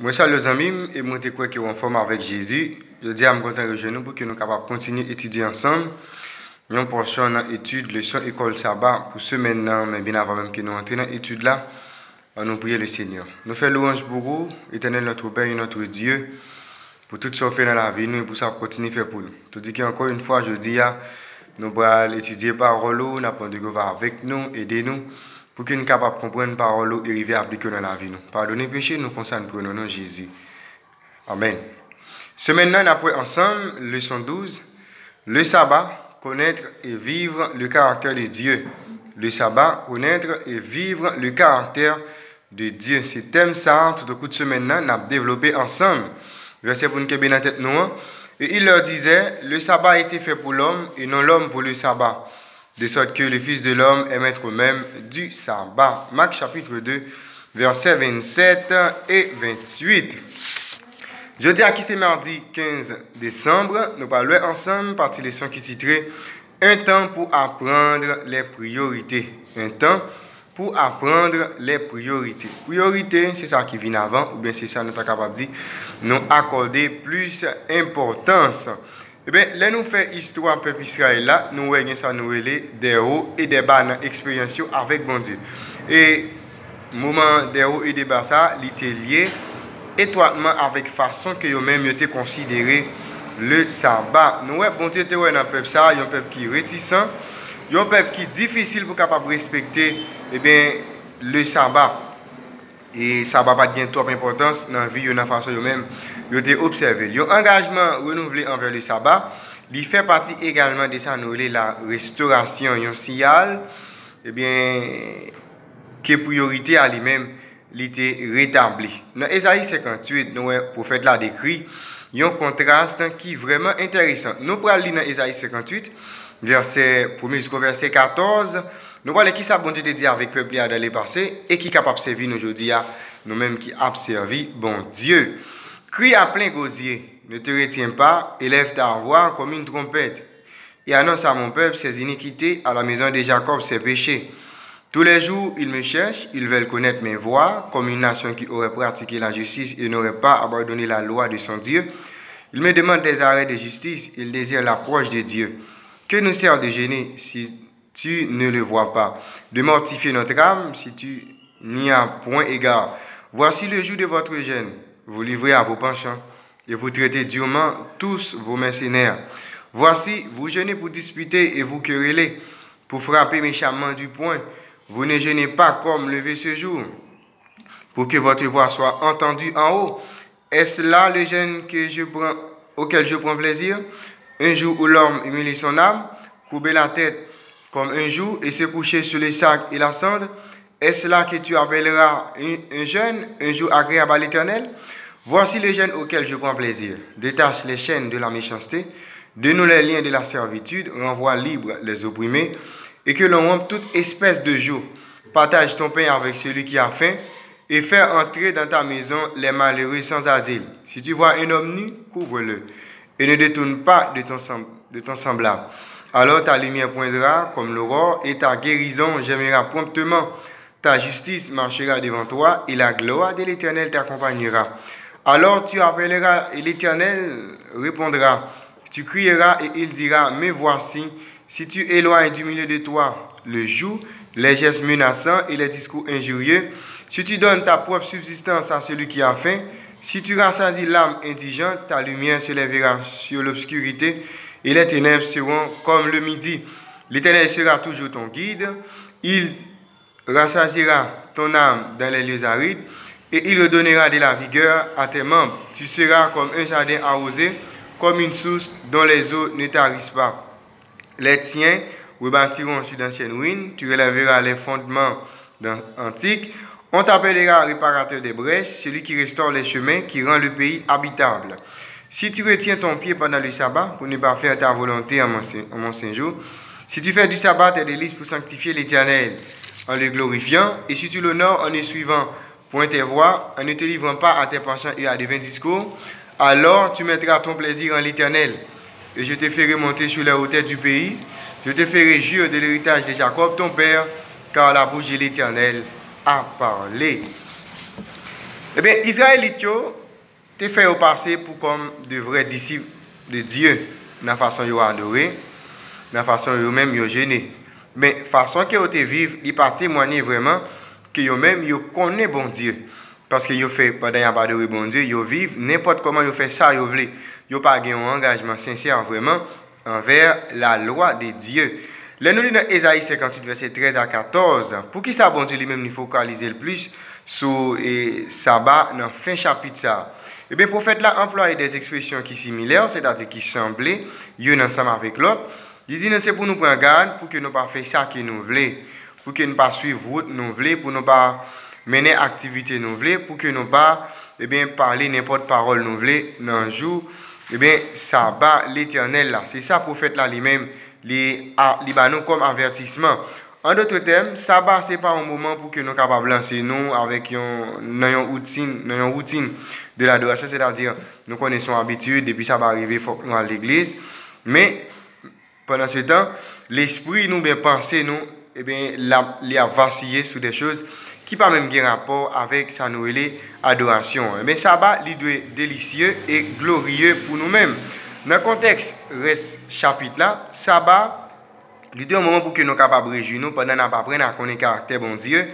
Moi, salue les amis, et moi, je crois que en forme avec Jésus. Je dis à me content de nous pour que nous soyons capables de continuer à étudier ensemble. Nous portion dans l'étude, leçon école sabbat pour ce maintenant, mais bien avant même que nous entrions dans l'étude là, on nous prier le Seigneur. Nous faisons louange pour vous, éternel notre Père et notre Dieu, pour tout ce qu'on fait dans la vie, nous et pour ça continuer à faire pour nous. Tout dit qu'encore une fois, je dis, nous allons étudier parole, nous apprenons de Dieu avec nous, aider nous, pour que nous soyons capables de comprendre parole et arriver à appliquer dans la vie. Pardonnez péché, nous concernons pour nous, nom Jésus. Amen. Ce maintenant, nous apprenons ensemble, leçon 12, le sabbat, connaître et vivre le caractère de Dieu. Le sabbat, connaître et vivre le caractère de Dieu. C'est thème ça, tout au coup de semaine, nous avons développé ensemble. Verset pour nous qui est bien en tête nous. Et il leur disait, le sabbat a été fait pour l'homme et non l'homme pour le sabbat. De sorte que le Fils de l'homme est maître même du sabbat. Marc chapitre 2, versets 27 et 28. Jeudi à qui c'est mardi 15 décembre, nous parlons ensemble, partie leçon qui titrait un temps pour apprendre les priorités. Un temps pour apprendre les priorités. Priorité, c'est ça qui vient avant, ou bien c'est ça nous sommes capables de dire, nous accorder plus importance. Eh bien, là nous faisons histoire peuple Israël là, nous voyons ça nous des hauts et des bas dans l'expérience avec bon Dieu. Et moment des hauts et des bas ça, il était lié étroitement avec façon que eux-mêmes étaient considéré le sabbat. Nous bon Dieu était dans peuple ça, un peuple qui est réticent, un peuple qui est difficile pour capable respecter le sabbat. Et ça va pas de trop d'importance dans la vie, dans la façon eux-mêmes de observer. Un engagement renouvelé envers le sabbat, il fait partie également de ça, nous la restauration, un signal, que priorité à lui-même, il était rétabli. Dans Ésaïe 58, nous, le prophète l'a décrit, il y a un contraste qui est vraiment intéressant. Nous prenons lire dans Ésaïe 58, verset 1 jusqu'au verset 14. Nous voyons qui ça bon Dieu dit avec le peuple dans les passés et qui est capable de servir nous aujourd'hui, nous-mêmes qui avons servi bon Dieu. Crie à plein gosier, ne te retiens pas, élève ta voix comme une trompette. Et annonce à mon peuple ses iniquités, à la maison de Jacob ses péchés. Tous les jours, ils me cherchent, ils veulent connaître mes voies, comme une nation qui aurait pratiqué la justice et n'aurait pas abandonné la loi de son Dieu. Ils me demandent des arrêts de justice, ils désirent l'approche de Dieu. Que nous sert de gêner si tu ne le vois pas, de mortifier notre âme si tu n'y as point égard. Voici le jour de votre gêne, vous livrez à vos penchants et vous traitez durement tous vos mercenaires. Voici, vous jeûnez pour disputer et vous querellez, pour frapper méchamment du poing. Vous ne jeûnez pas comme lever ce jour, pour que votre voix soit entendue en haut. Est-ce là le jeûne auquel je prends plaisir? Un jour où l'homme humilie son âme, courber la tête comme un jour et se coucher sur les sacs et la cendre? Est-ce là que tu appelleras un jeûne, un jour agréable à l'Éternel? Voici le jeûne auquel je prends plaisir. Détache les chaînes de la méchanceté, dénoue les liens de la servitude, renvoie libre les opprimés, et que l'on rompe toute espèce de joug. Partage ton pain avec celui qui a faim, et fais entrer dans ta maison les malheureux sans asile. Si tu vois un homme nu, couvre-le, et ne détourne pas de ton semblable. Alors ta lumière poindra comme l'aurore, et ta guérison gémira promptement. Ta justice marchera devant toi, et la gloire de l'Éternel t'accompagnera. Alors tu appelleras, et l'Éternel répondra. Tu crieras, et il dira, me voici. Si tu éloignes du milieu de toi le joug, les gestes menaçants et les discours injurieux, si tu donnes ta propre subsistance à celui qui a faim, si tu rassasies l'âme indigente, ta lumière se lèvera sur l'obscurité et les ténèbres seront comme le midi. L'Éternel sera toujours ton guide, il rassasiera ton âme dans les lieux arides et il redonnera de la vigueur à tes membres. Tu seras comme un jardin arrosé, comme une source dont les eaux ne tarissent pas. Les tiens rebâtiront sur d'anciennes ruines, tu relèveras les fondements antiques, on t'appellera réparateur des brèches, celui qui restaure les chemins, qui rend le pays habitable. Si tu retiens ton pied pendant le sabbat, pour ne pas faire ta volonté en mon saint jour, si tu fais du sabbat tes délices pour sanctifier l'Éternel, en le glorifiant, et si tu l'honores en ne suivant point tes voies, en ne te livrant pas à tes penchants et à des vains discours, alors tu mettras ton plaisir en l'Éternel. Et je te ferai monter sur les hauteurs du pays. Je te ferai jouir de l'héritage de Jacob, ton père, car la bouche de l'Éternel a parlé. Eh bien, Israélites, te fait passer pour comme de vrais disciples de Dieu, dans la façon qu'ils adoré, dans la façon qu'ils même ils gêné. Mais la façon qu'ils te vivent, ils pas témoigner vraiment que eux même ils connaissent bon Dieu. Parce que ils fait pendant qu'ils adoré bon Dieu, ils vivent n'importe comment ils fait ça, ils veulent. Ils pas un engagement sincère vraiment envers la loi de Dieu. Là, nous lisons dans Ésaïe 58, verset 13 à 14. Pour qui ça, bon Dieu lui-même, il focaliser le plus sur sabbat dans le fin chapitre ça. Eh bien, le prophète là emploie des expressions qui sont similaires, c'est-à-dire qui semblaient, l'un ensemble avec l'autre. Il dit, c'est pour nous prendre garde, pour que nous ne pas faire ça que nous voulons, pour que nous ne pas suivre route nous voulons, pour ne pas mener activité nous voulons, pour que nous ne pas parler n'importe parole nous voulons dans un jour. Eh bien, sabbat l'éternel là. C'est ça, le prophète là lui-même, les comme avertissement. En d'autres termes, sabbat, ce n'est pas un moment pour que nous soyons capables de lancer nous avec une routine de l'adoration, c'est-à-dire nous connaissons l'habitude, depuis ça va arriver, il faut que nous à l'église. Mais pendant ce temps, l'esprit nous bien penser, nous, eh bien, il a vacillé sur des choses qui pas même un rapport avec sa nouvelle adoration. Eh bien, sabbat, il doit être délicieux et glorieux pour nous-mêmes. Dans le contexte reste chapitre là, sabbat, il est un moment pour que nous soyons capables de réjouir nous pendant que nous apprenons à connaître le caractère bon Dieu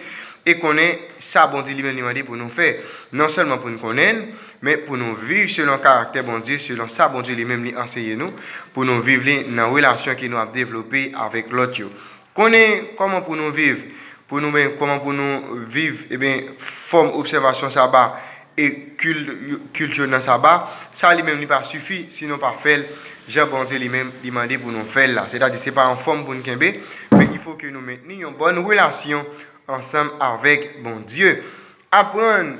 et connaître ça bon Dieu lui-même demandé pour nous faire. Non seulement pour nous connaître, mais pour nous vivre selon le caractère bon Dieu, selon ça bon Dieu lui-même lui enseigné nous, pour nous vivre dans la relation que nous avons développée avec l'autre. Connaître comment pour nous vivre, comment pour nous vivre, eh bien, forme observation sabbat et culture dans le sabbat, ça lui-même n'est pas suffit, sinon pas faire, Jean bon Dieu lui-même demandé pour nous faire là. C'est-à-dire que ce n'est pas en forme pour nous mais il faut que nous maintenions une bonne relation ensemble avec bon Dieu. Apprendre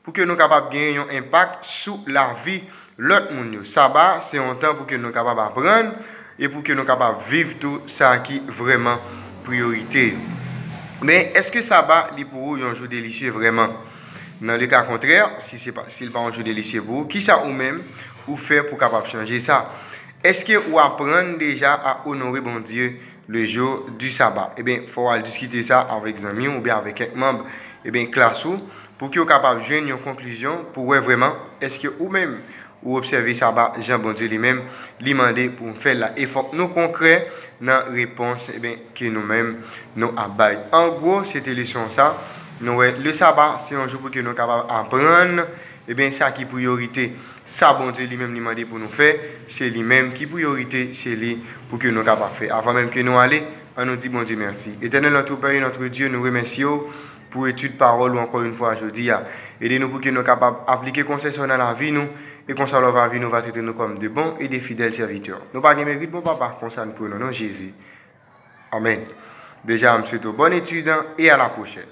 pour que nous soyons capables de gagner un impact sur la vie de l'autre monde. Sabbat, c'est un temps pour que nous soyons capables d'apprendre et pour que nous soyons capables de vivre tout ça qui est vraiment priorité. Mais est-ce que sabbat est pour vous un jour délicieux vraiment? Dans le cas contraire, si ce n'est pas un jour délicieux pour vous, qui ça ou même ou faire pour capable changer ça? Est-ce que vous apprenez déjà à honorer bon Dieu le jour du sabbat? Eh bien, il faut discuter ça avec des amis ou bien avec quelques membres classe pour que vous capable de joindre une conclusion pour voir vraiment est-ce que vous même ou observer sabbat Jean bon Dieu lui-même lui demander pour faire là et faut nous concret dans réponse que nous-mêmes nous abaille. En gros, c'était leçon ça. Le sabbat, c'est un jour pour que nous soyons capables d'apprendre. Ça qui est priorité. Ça, bon Dieu lui-même demandé pour nous faire. C'est lui-même qui est priorité. C'est lui pour que nous soyons capables de faire. Avant même que nous allions, on nous dit bon Dieu merci. Éternel notre Père et notre Dieu, nous remercions pour l'étude parole ou encore une fois aujourd'hui. Aidez-nous pour que nous soyons capables d'appliquer conseil dans la vie nous. Et qu'on s'en la vie nous va traiter nous comme de bons et de fidèles serviteurs. Nous pas de mérite, bon papa, qu'on s'en pour nous, non Jésus. Amen. Déjà, je vous souhaite une bonne étude et à la prochaine.